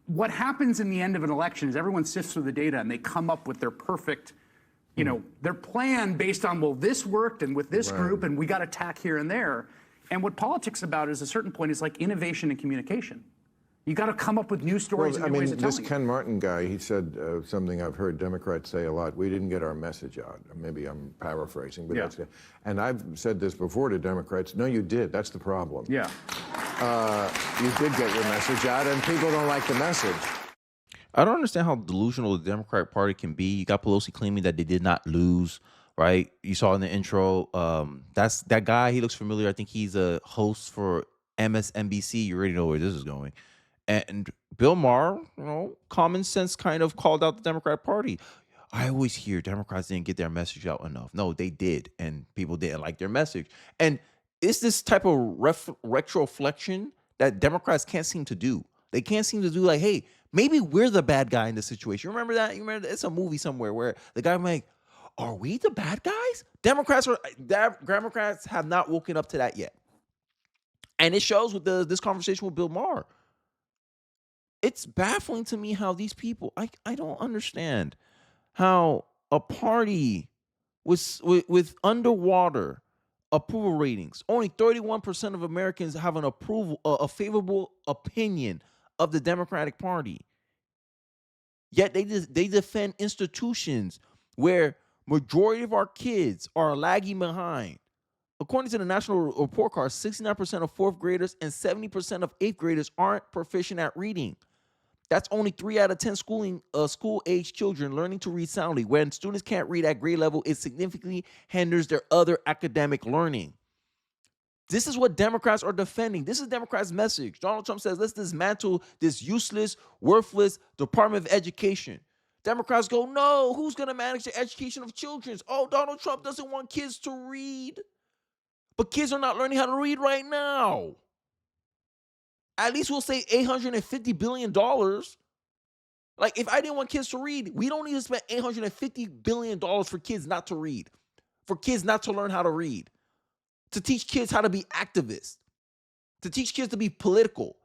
what happens in the end of an election is everyone sifts through the data and they come up with their perfect, their plan based on, well, this worked and with this group and we got attack here and there. And what politics about is a certain point is like innovation and communication. You got to come up with new stories and new ways of telling this Ken Martin guy, he said something I've heard Democrats say a lot. We didn't get our message out. Maybe I'm paraphrasing, but that's it. And I've said this before to Democrats. No, you did. That's the problem. Yeah. You did get your message out, and people don't like the message. I don't understand how delusional the Democratic Party can be. You got Pelosi claiming that they did not lose, right? You saw in the intro, that's that guy. He looks familiar. I think he's a host for MSNBC. You already know where this is going. And Bill Maher, common sense kind of called out the Democratic Party. I always hear Democrats didn't get their message out enough. No, they did, and people didn't like their message. And it's this type of retroflexion that Democrats can't seem to do. They can't seem to do like, hey, maybe we're the bad guy in this situation. You remember that? You remember it's a movie somewhere where the guy like, are we the bad guys? Democrats have not woken up to that yet. And it shows with this conversation with Bill Maher. It's baffling to me how these people, I don't understand how a party with underwater approval ratings, only 31% of Americans have a favorable opinion of the Democratic Party. Yet they defend institutions where majority of our kids are lagging behind. According to the National Report Card, 69% of fourth graders and 70% of eighth graders aren't proficient at reading. That's only 3 out of 10 school-age children learning to read soundly. When students can't read at grade level, it significantly hinders their other academic learning. This is what Democrats are defending. This is Democrats' message. Donald Trump says, let's dismantle this useless, worthless Department of Education. Democrats go, no, who's going to manage the education of children? Oh, Donald Trump doesn't want kids to read. But kids are not learning how to read right now. At least we'll say $850 billion. Like, if I didn't want kids to read, we don't need to spend $850 billion for kids not to read, for kids not to learn how to read, to teach kids how to be activists, to teach kids to be political.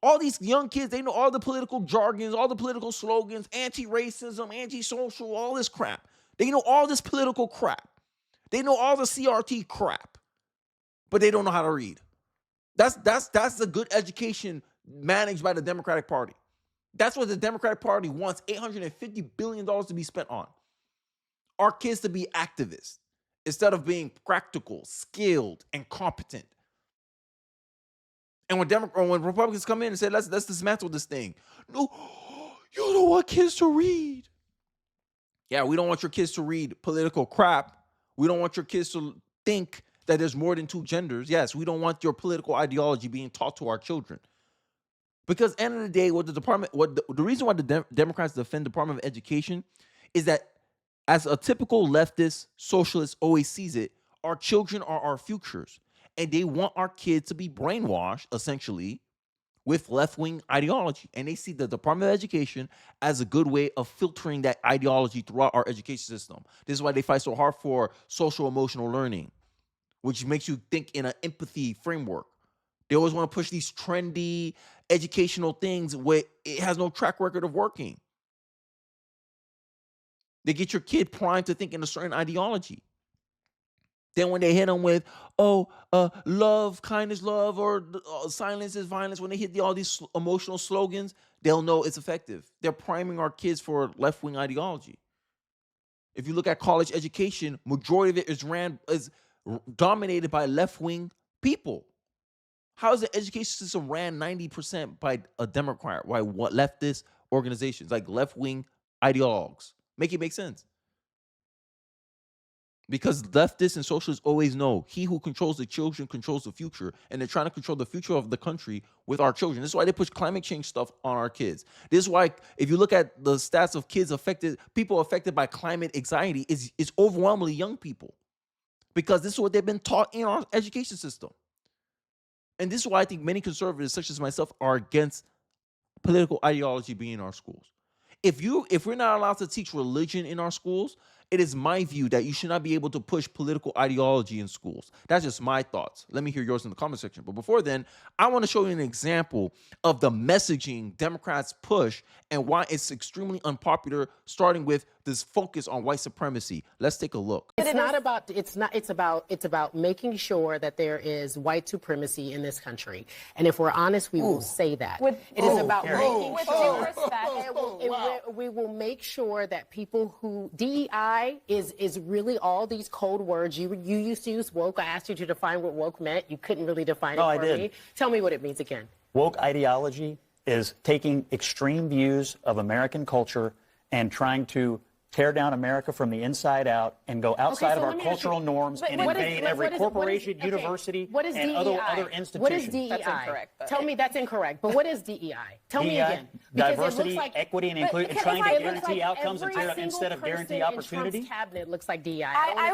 All these young kids, they know all the political jargons, all the political slogans, anti-racism, anti-social, all this crap. They know all this political crap. They know all the CRT crap, but they don't know how to read. That's a good education managed by the Democratic Party. That's what the Democratic Party wants $850 billion to be spent on. Our kids to be activists instead of being practical, skilled, and competent. And when Republicans come in and say, let's dismantle this thing. No, you don't want kids to read. Yeah, we don't want your kids to read political crap. We don't want your kids to think that there's more than two genders. Yes, we don't want your political ideology being taught to our children. Because at the end of the day, the reason why the Democrats defend the Department of Education is that, as a typical leftist socialist always sees it, our children are our futures. And they want our kids to be brainwashed, essentially, with left-wing ideology. And they see the Department of Education as a good way of filtering that ideology throughout our education system. This is why they fight so hard for social-emotional learning, which makes you think in an empathy framework. They always want to push these trendy educational things where it has no track record of working. They get your kid primed to think in a certain ideology. Then when they hit them with, love, kindness, love, or silence is violence, when they hit all these emotional slogans, they'll know it's effective. They're priming our kids for left-wing ideology. If you look at college education, majority of it is dominated by left-wing people. How is the education system ran 90% by a Democrat? Why what leftist organizations, like left-wing ideologues? Make it make sense. Because leftists and socialists always know he who controls the children controls the future, and they're trying to control the future of the country with our children. This is why they push climate change stuff on our kids. This is why, if you look at the stats of people affected by climate anxiety, it's overwhelmingly young people. Because this is what they've been taught in our education system. And this is why I think many conservatives, such as myself, are against political ideology being in our schools. if we're not allowed to teach religion in our schools, it is my view that you should not be able to push political ideology in schools. That's just my thoughts. Let me hear yours in the comment section. But before then, I want to show you an example of the messaging Democrats push and why it's extremely unpopular, starting with this focus on white supremacy. Let's take a look. It's about making sure that there is white supremacy in this country. And if we're honest, we will say that. It is about making sure we will make sure that people who DEI is really all these code words. You used to use woke. I asked you to define what woke meant. You couldn't really define it for me. Tell me what it means again. Woke ideology is taking extreme views of American culture and trying to tear down America from the inside out and go outside of our cultural norms and invade every corporation, university, and other institutions. What is DEI? That's incorrect. Tell me that's incorrect. But what is DEI? Tell me again. Diversity, equity, and inclusion, and trying to guarantee outcomes instead of guarantee opportunity. Trump's cabinet looks like DEI. I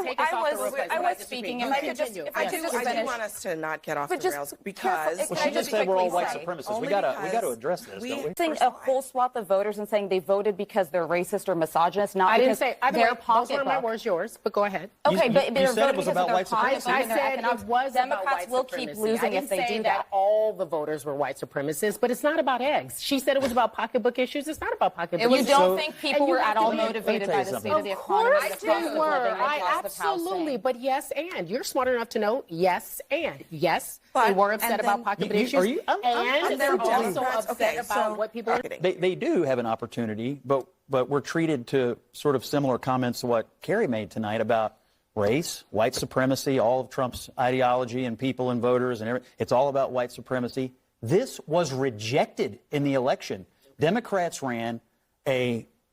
was speaking. If I could just finish. I do want us to not get off the rails because she just said we're all white supremacists. We got to address this, don't we? Saying a whole swath of voters and saying they voted because they're racist or misogynist, not I didn't because say their pocketbook. Those weren't my words, yours. But go ahead. Okay, but you said it was about white supremacy. I said it was Democrats about white will supremacy. keep losing if they do that. All the voters were white supremacists, but it's not about eggs. She said it was about pocketbook issues. It's not about pocketbook issues. You don't think people were at all motivated by the state of the economy? Of course they were. Absolutely. But yes, and you're smart enough to know yes, and yes, they were upset about pocketbook issues. And they're also upset about what people are. They do have an opportunity, but we're treated to sort of similar comments to what Kerry made tonight about race, white supremacy, all of Trump's ideology and people and voters and everything. It's all about white supremacy. This was rejected in the election. Democrats ran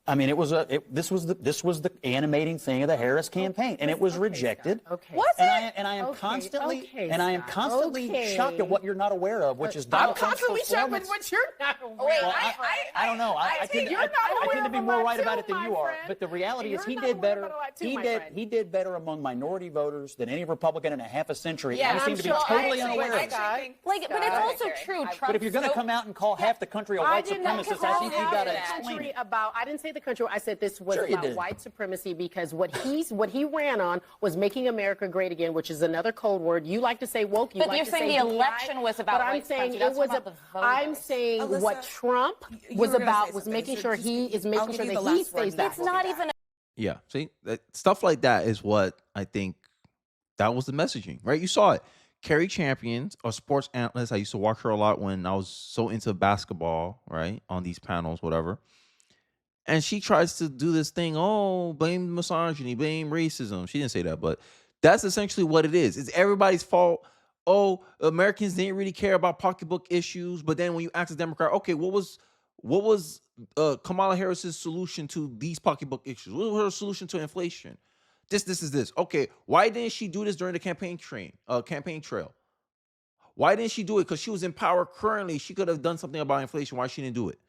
this was the animating thing of the Harris campaign, and it was rejected. Okay. Was it? And I am constantly shocked at what you're not aware of, which is Donald Trump's performance. I'm constantly shocked at what you're not aware of. I don't know. I tend to be more right about it than you are. But the reality is, he did better. He did better among minority voters than any Republican in a half a century. Yeah, and he seemed to be totally unaware of it. But it's also true. But if you're going to come out and call half the country a white supremacist, I think you've got to explain it. I didn't say the country. I said this was about white supremacy because what he ran on was making America great again, which is another code word. You like to say woke. But you're saying the election was about white supremacy. I'm saying what Trump was about was making sure he stays that. It's not even. Yeah, see, stuff like that is what I think that was the messaging, right? You saw it. Carrie Champions, a sports analyst. I used to watch her a lot when I was so into basketball, right? On these panels, whatever. And she tries to do this thing, blame misogyny, blame racism. She didn't say that, but that's essentially what it is. It's everybody's fault. Americans didn't really care about pocketbook issues. But then when you ask a Democrat, okay, what was Kamala Harris's solution to these pocketbook issues? What was her solution to inflation? This is this. Okay, why didn't she do this during the campaign trail? Why didn't she do it? Because she was in power currently. She could have done something about inflation. Why she didn't do it?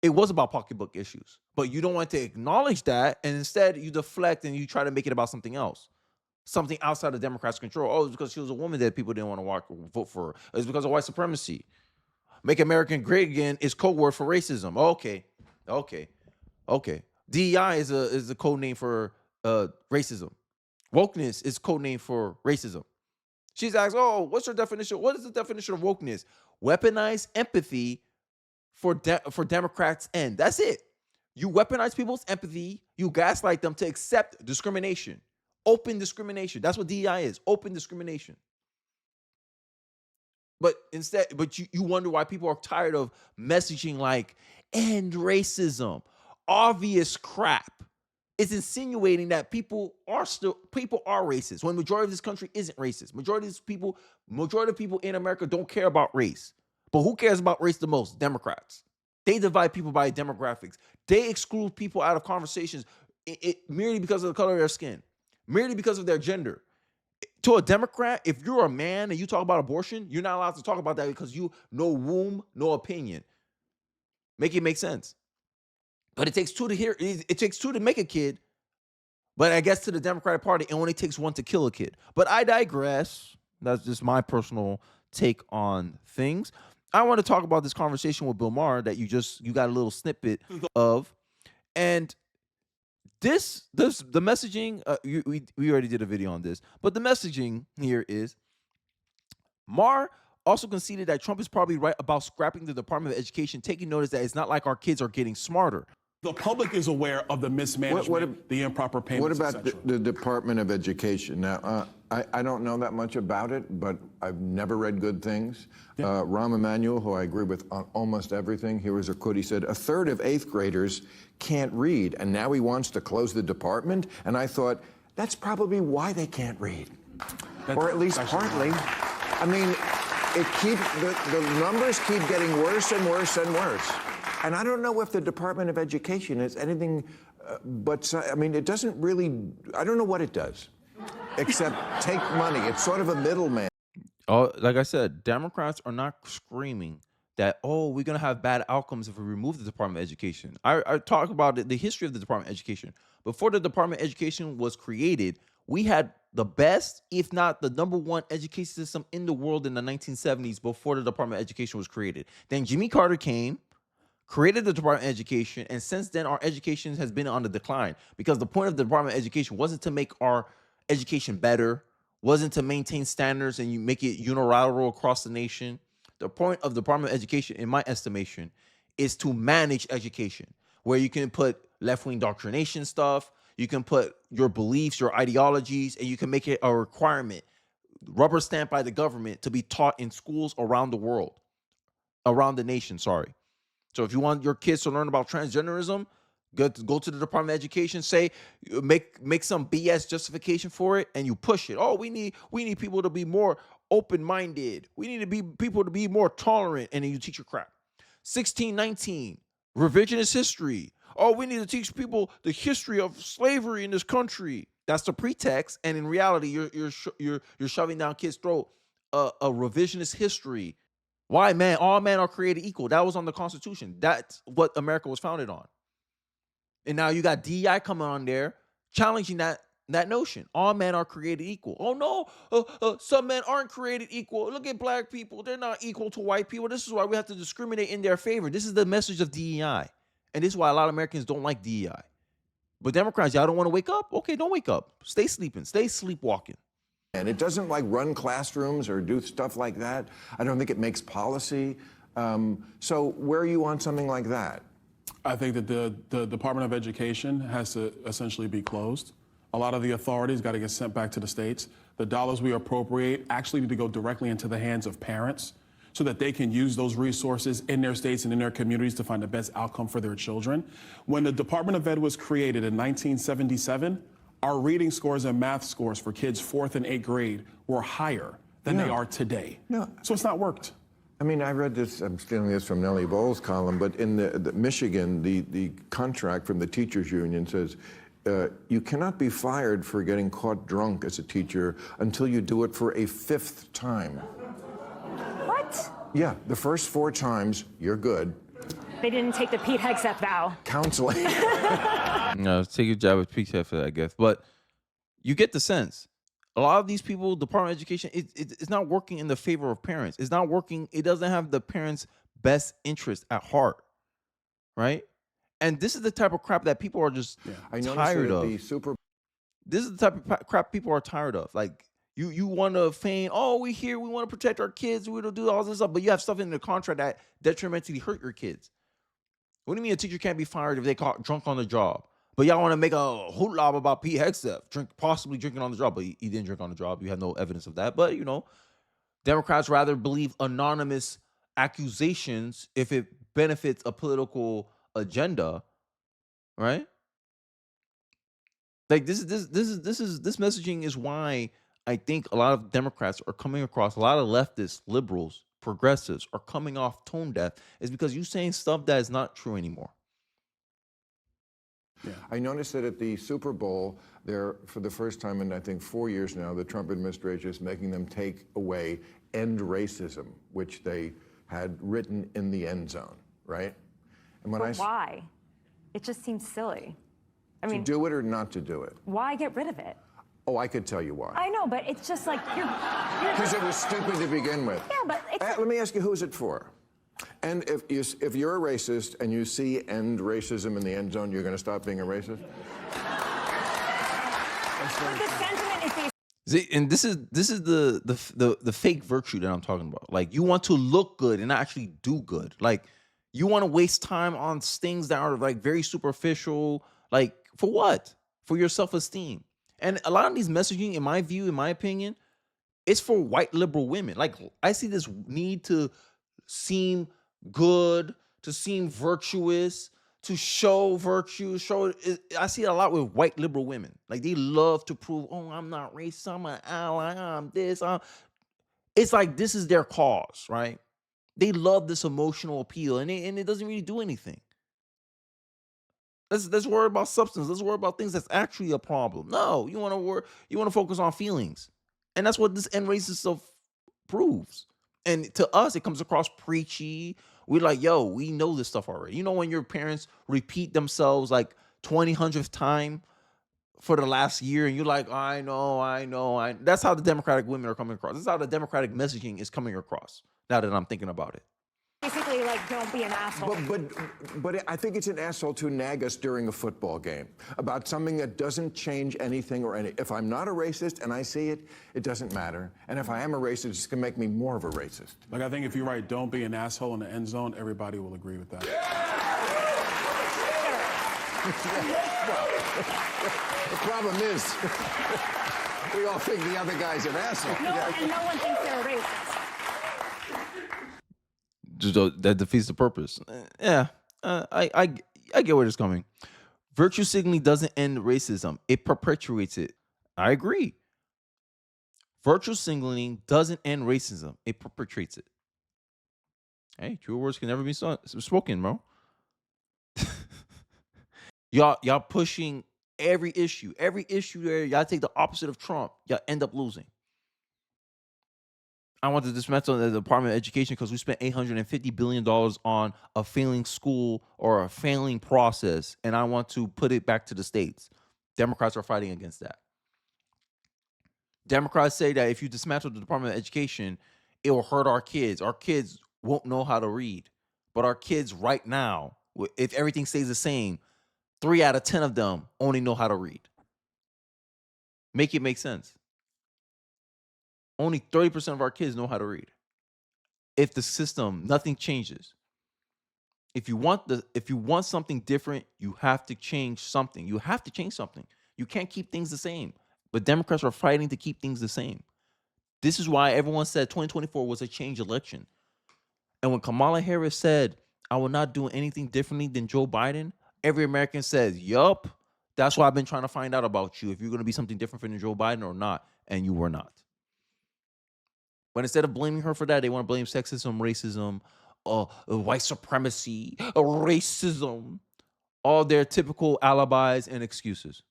It was about pocketbook issues, but you don't want to acknowledge that, and instead you deflect and you try to make it about something else, something outside of Democrats' control. It's because she was a woman that people didn't want to vote for her. It's because of white supremacy. Make America great again is code word for racism. Okay. DEI is a code name for racism. Wokeness is code name for racism. She's asked, what's your definition? What is the definition of wokeness? Weaponized empathy for Democrats' end. That's it. You weaponize people's empathy. You gaslight them to accept discrimination. Open discrimination. That's what DEI is. Open discrimination. But you wonder why people are tired of messaging like end racism. Obvious crap. It's insinuating that people are racist when the majority of this country isn't racist. Majority of people in America don't care about race. But who cares about race the most? Democrats. They divide people by demographics. They exclude people out of conversations merely because of the color of their skin, merely because of their gender. To a Democrat, if you're a man and you talk about abortion, you're not allowed to talk about that because you no womb, no opinion. Make it make sense. But it takes two to hear. It takes two to make a kid. But I guess to the Democratic Party, it only takes one to kill a kid. But I digress. That's just my personal take on things. I want to talk about this conversation with Bill Maher that you got a little snippet of, and the messaging. We already did a video on this, but the messaging here is Maher also conceded that Trump is probably right about scrapping the Department of Education, taking notice that it's not like our kids are getting smarter. The public is aware of the mismanagement, the improper payments. What about the Department of Education? Now, I don't know that much about it, but I've never read good things. Yeah. Rahm Emanuel, who I agree with on almost everything, here was a quote. He said, "A third of 8th graders can't read, and now he wants to close the department." And I thought, that's probably why they can't read, or at least partly. I mean, the numbers keep getting worse and worse and worse. And I don't know if the Department of Education is anything but, I mean, it doesn't really, I don't know what it does, except take money. It's sort of a middleman. Oh, like I said, Democrats are not screaming that, oh, we're going to have bad outcomes if we remove the Department of Education. I talk about the history of the Department of Education. Before the Department of Education was created, we had the best, if not the #1 education system in the world in the 1970s before the Department of Education was created. Then Jimmy Carter came, created the Department of Education, and since then our education has been on the decline, because the point of the Department of Education wasn't to make our education better, wasn't to maintain standards and you make it unilateral across the nation. The point of the Department of Education, in my estimation, is to manage education, where you can put left-wing indoctrination stuff, you can put your beliefs, your ideologies, and you can make it a requirement, rubber stamped by the government, to be taught in schools around the world, around the nation, sorry. So if you want your kids to learn about transgenderism, go to the Department of Education, say, make some BS justification for it, and you push it. Oh, we need people to be more open-minded. We need people to be more tolerant, and then you teach your crap. 1619, revisionist history. Oh, we need to teach people the history of slavery in this country. That's the pretext, and in reality, you're shoving down kids' throat a revisionist history. Why, man? All men are created equal. That was on the Constitution. That's what America was founded on. And now you got DEI coming on there challenging that notion. All men are created equal. Oh, no, some men aren't created equal. Look at black people. They're not equal to white people. This is why we have to discriminate in their favor. This is the message of DEI. And this is why a lot of Americans don't like DEI. But Democrats, y'all don't want to wake up? Okay, don't wake up. Stay sleeping. Stay sleepwalking. And it doesn't like run classrooms or do stuff like that. I don't think it makes policy. So where are you on something like that? I think that the Department of Education has to essentially be closed. A lot of the authorities got to get sent back to the states. The dollars we appropriate actually need to go directly into the hands of parents so that they can use those resources in their states and in their communities to find the best outcome for their children. When the Department of Ed was created in 1977, our reading scores and math scores for kids 4th and 8th grade were higher than they are today. So it's not worked. I mean, I read this, I'm stealing this from Nellie Bowles' column, but in the Michigan, the contract from the teachers union says, you cannot be fired for getting caught drunk as a teacher until you do it for a 5th time. What? Yeah, the first 4 times, you're good. They didn't take the Pete Hegseth vow. Counseling. No, take your job with Pete Hegseth, I guess. But you get the sense. A lot of these people, Department of Education, it's not working in the favor of parents. It's not working. It doesn't have the parents' best interest at heart, right? And this is the type of crap that people are just tired of. This is the type of crap people are tired of. Like, you want to feign, oh, we want to protect our kids, we don't do all this stuff, but you have stuff in the contract that detrimentally hurt your kids. What do you mean a teacher can't be fired if they caught drunk on the job? But y'all want to make a hoopla about Pete Hegseth possibly drinking on the job, but he didn't drink on the job. You have no evidence of that. But, Democrats rather believe anonymous accusations if it benefits a political agenda, right? Like this messaging is why I think a lot of Democrats are coming across, a lot of leftists, liberals, progressives are coming off tone deaf, is because you're saying stuff that is not true anymore. Yeah. I noticed that at the Super Bowl, there, for the first time in, I think, 4 years now, the Trump administration is making them take away "End Racism," which they had written in the end zone, right? And when why? It just seems silly. I mean, to do it or not to do it? Why get rid of it? Oh, I could tell you why. I know, but it's just like you're because it was stupid to begin with. Yeah, but it's let me ask you, who's it for? And if you're a racist and you see end racism in the end zone, you're going to stop being a racist? But the sentiment is these See, and this is the fake virtue that I'm talking about. Like, you want to look good and not actually do good. Like, you want to waste time on things that are like very superficial. Like, for what? For your self-esteem. And a lot of these messaging, in my view, in my opinion, it's for white liberal women. Like, I see this need to seem good, to seem virtuous, to show virtue, I see it a lot with white liberal women. Like, they love to prove, oh, I'm not racist, I'm an ally, I'm this. It's like this is their cause, right? They love this emotional appeal, and it doesn't really do anything. Let's worry about substance. Let's worry about things that's actually a problem. No, you want to focus on feelings, and that's what this end racist stuff proves. And to us, it comes across preachy. We're like, yo, we know this stuff already. You know, when your parents repeat themselves like 200th time for the last year, and you're like, I know. That's how the Democratic women are coming across. That's how the Democratic messaging is coming across, now that I'm thinking about it. basically like, don't be an asshole. But I think it's an asshole to nag us during a football game about something that doesn't change anything or any. If I'm not a racist and I see it, it doesn't matter. And if I am a racist, it's going to make me more of a racist. Like, I think if you write "don't be an asshole" in the end zone, everybody will agree with that. The problem is, we all think the other guy's an asshole. And no one thinks they're a racist. That defeats the purpose. I get where it's coming. Virtue signaling doesn't end racism. It perpetuates it. I agree. Virtue signaling doesn't end racism. It perpetuates it. Hey, true words can never be spoken, bro. Y'all pushing every issue there. Y'all take the opposite of Trump. Y'all end up losing. I want to dismantle the Department of Education because we spent $850 billion on a failing school or a failing process, and I want to put it back to the states. Democrats are fighting against that. Democrats say that if you dismantle the Department of Education, it will hurt our kids. Our kids won't know how to read. But our kids right now, if everything stays the same, 3 out of 10 of them only know how to read. Make it make sense. Only 30% of our kids know how to read. If the system, nothing changes. If you want something different, you have to change something. You have to change something. You can't keep things the same. But Democrats are fighting to keep things the same. This is why everyone said 2024 was a change election. And when Kamala Harris said, I will not do anything differently than Joe Biden, every American says, yup, that's why I've been trying to find out about you, if you're going to be something different than Joe Biden or not, and you were not. But instead of blaming her for that, they want to blame sexism, racism, white supremacy, racism, all their typical alibis and excuses.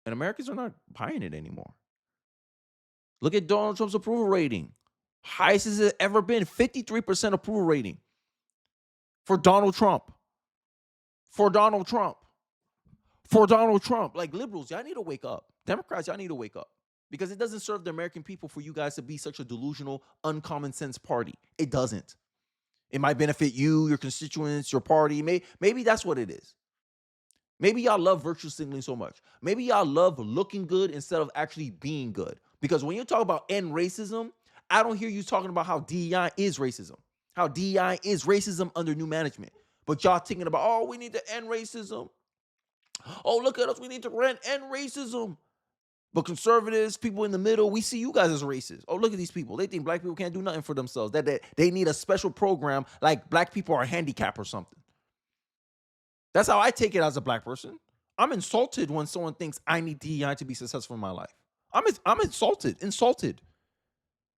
And Americans are not buying it anymore. Look at Donald Trump's approval rating. Highest as it ever been, 53% approval rating for Donald Trump. For Donald Trump. For Donald Trump. Like, liberals, y'all need to wake up. Democrats, y'all need to wake up. Because it doesn't serve the American people for you guys to be such a delusional, uncommon sense party. It doesn't. It might benefit you, your constituents, your party. Maybe that's what it is. Maybe y'all love virtue signaling so much. Maybe y'all love looking good instead of actually being good. Because when you talk about end racism, I don't hear you talking about how DEI is racism. How DEI is racism under new management. But y'all thinking about, oh, we need to end racism. Oh, look at us, we need to end racism. But conservatives, people in the middle, we see you guys as racist. Oh, look at these people. They think black people can't do nothing for themselves. That they need a special program like black people are handicapped or something. That's how I take it as a black person. I'm insulted when someone thinks I need DEI to be successful in my life. I'm insulted.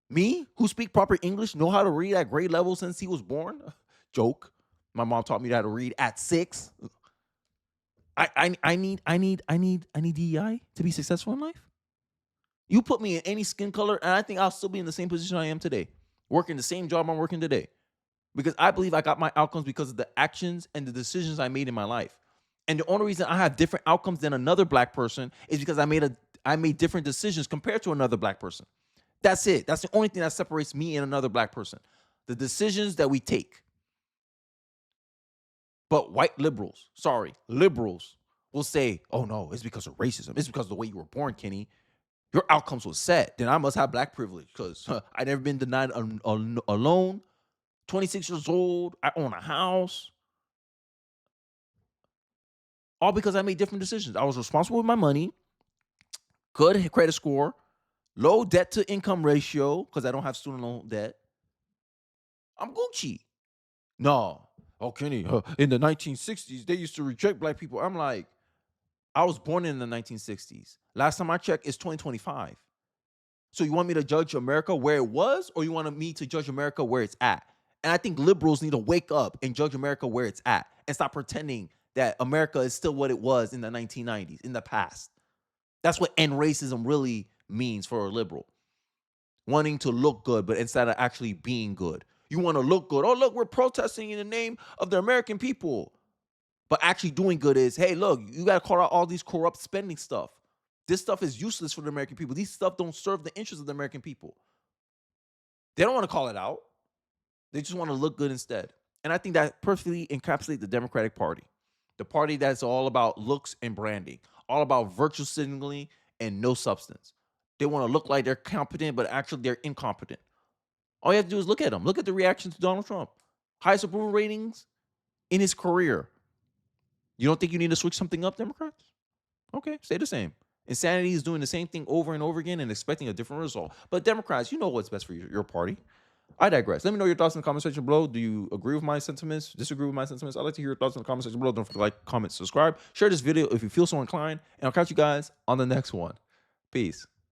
Me, who speak proper English, know how to read at grade level since he was born? Joke. My mom taught me how to read at 6. I need DEI to be successful in life. You put me in any skin color, and I think I'll still be in the same position I am today, working the same job I'm working today, because I believe I got my outcomes because of the actions and the decisions I made in my life. And the only reason I have different outcomes than another black person is because I made different decisions compared to another black person. That's it. That's the only thing that separates me and another black person. The decisions that we take. But white liberals, liberals will say, oh no, it's because of racism. It's because of the way you were born, Kenny. Your outcomes were set. Then I must have black privilege because I never been denied a loan. 26 years old. I own a house. All because I made different decisions. I was responsible with my money, good credit score, low debt to income ratio because I don't have student loan debt. I'm Gucci. No. Oh, Kenny, in the 1960s, they used to reject black people. I'm like, I was born in the 1960s. Last time I checked, it's 2025. So you want me to judge America where it was, or you want me to judge America where it's at? And I think liberals need to wake up and judge America where it's at and stop pretending that America is still what it was in the 1990s, in the past. That's what end racism really means for a liberal. Wanting to look good, but instead of actually being good. You want to look good. Oh, look, we're protesting in the name of the American people. But actually doing good is, hey, look, you got to call out all these corrupt spending stuff. This stuff is useless for the American people. These stuff don't serve the interests of the American people. They don't want to call it out. They just want to look good instead. And I think that perfectly encapsulates the Democratic Party. The party that's all about looks and branding, all about virtue signaling and no substance. They want to look like they're competent, but actually they're incompetent. All you have to do is look at them. Look at the reaction to Donald Trump. Highest approval ratings in his career. You don't think you need to switch something up, Democrats? Okay, stay the same. Insanity is doing the same thing over and over again and expecting a different result. But Democrats, you know what's best for your party. I digress. Let me know your thoughts in the comment section below. Do you agree with my sentiments? Disagree with my sentiments? I'd like to hear your thoughts in the comment section below. Don't forget to like, comment, subscribe. Share this video if you feel so inclined. And I'll catch you guys on the next one. Peace.